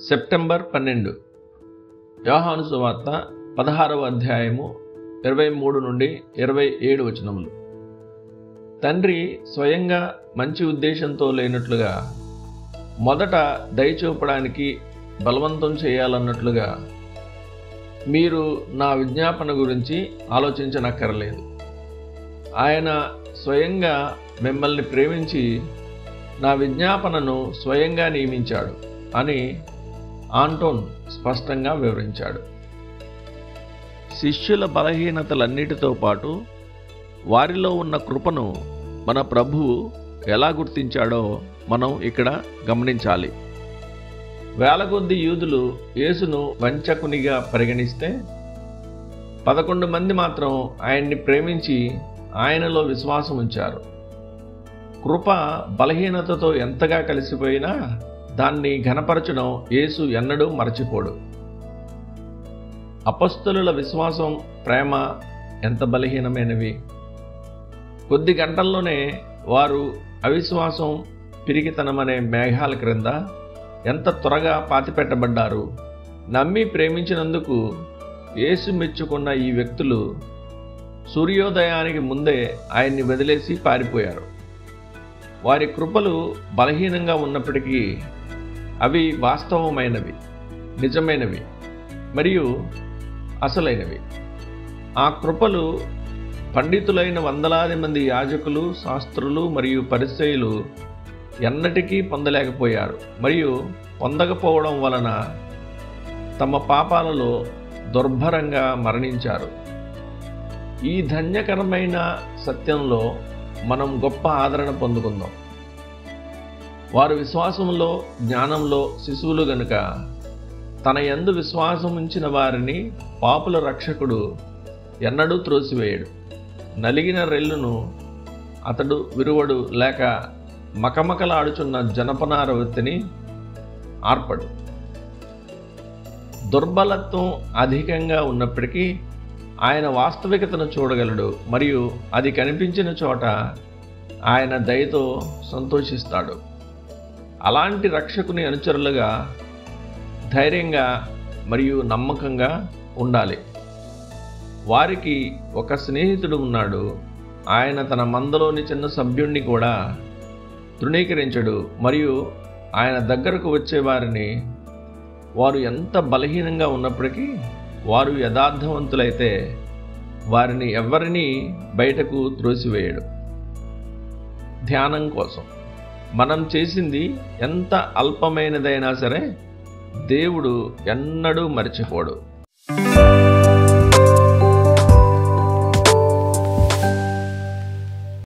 September 12 యోహాను సువార్త 16వ అధ్యాయము 23 నుండి 27 వచనములు. తండ్రి స్వయంగా మంచి ఉద్దేశంతో లేనట్లుగా మొదట దయచూపడానికి బలవంతం చేయాలన్నట్లుగా మీరు నా విజ్ఞాపన గురించి ఆలోచించనక్కర్లేదు. ఆయన స్వయంగా మిమ్మల్ని ప్రేమించి నా విజ్ఞాపనను స్వయంగా నియమించాడు అని ఆంటోన్ స్పష్టంగా వివరించాడు. శిష్యుల బలహీనతలన్నిటితో పాటు వారిలో ఉన్న కృపను మన ప్రభువు ఎలా గుర్తించాడో మనం ఇక్కడ గమనించాలి. వేల కొద్ది యూదులు యేసును వంచకునిగా పరిగణిస్తే 11 మంది మాత్రం ఆయన్ని ప్రేమించి ఆయనలో విశ్వాసం ఉంచారు. కృప బలహీనతతో ఎంతగా కలిసిపోయినా దాన్ని ఘనపరచడం యేసు ఎన్నడూ మరచిపోడు. అపొస్తలుల విశ్వాసం, ప్రేమ ఎంత బలహీనమైనవి! కొద్ది గంటల్లోనే వారు అవిశ్వాసం, పిరికితనమనే మేఘాల క్రింద ఎంత త్వరగా పాతిపెట్టబడ్డారు. నమ్మి ప్రేమించినందుకు యేసు మెచ్చుకున్న ఈ వ్యక్తులు సూర్యోదయానికి ముందే ఆయన్ని వదిలేసి పారిపోయారు. వారి కృపలు బలహీనంగా ఉన్నప్పటికీ అవి వాస్తవమైనవి, నిజమైనవి మరియు అసలైనవి. ఆ కృపలు పండితులైన వందలాది మంది యాజకులు, శాస్త్రులు మరియు పరిసయ్యులు ఎన్నటికీ పొందలేకపోయారు మరియు పొందకపోవడం వలన తమ పాపాలలో దుర్భరంగా మరణించారు. ఈ ధన్యకరమైన సత్యంలో మనం గొప్ప ఆదరణ పొందుకుందాం. వారు విశ్వాసంలో, జ్ఞానంలో శిశువులు గనుక తన యందు విశ్వాసం ఉంచిన వారిని పాపుల రక్షకుడు ఎన్నడూ త్రోసివేయడు. నలిగిన రెల్లును అతడు విరువడు, లేక మకమకలాడుచున్న జనపనార ఒత్తిని ఆర్పడు. దుర్బలత్వం అధికంగా ఉన్నప్పటికీ ఆయన వాస్తవికతను చూడగలడు మరియు అది కనిపించిన చోట ఆయన దయతో సంతోషిస్తాడు. అలాంటి రక్షకుని అనుచరులుగా ధైర్యంగా మరియు నమ్మకంగా ఉండాలి. వారికి ఒక స్నేహితుడు ఉన్నాడు. ఆయన తన మందలోని చిన్న సభ్యుణ్ణి కూడా తృణీకరించడు మరియు ఆయన దగ్గరకు వచ్చేవారిని వారు ఎంత బలహీనంగా ఉన్నప్పటికీ వారు యథార్థవంతులైతే వారిని ఎవరినీ బయటకు త్రోసివేయడు. ధ్యానం కోసం మనం చేసింది ఎంత అల్పమైనదైనా సరే దేవుడు ఎన్నడూ మర్చిపోడు.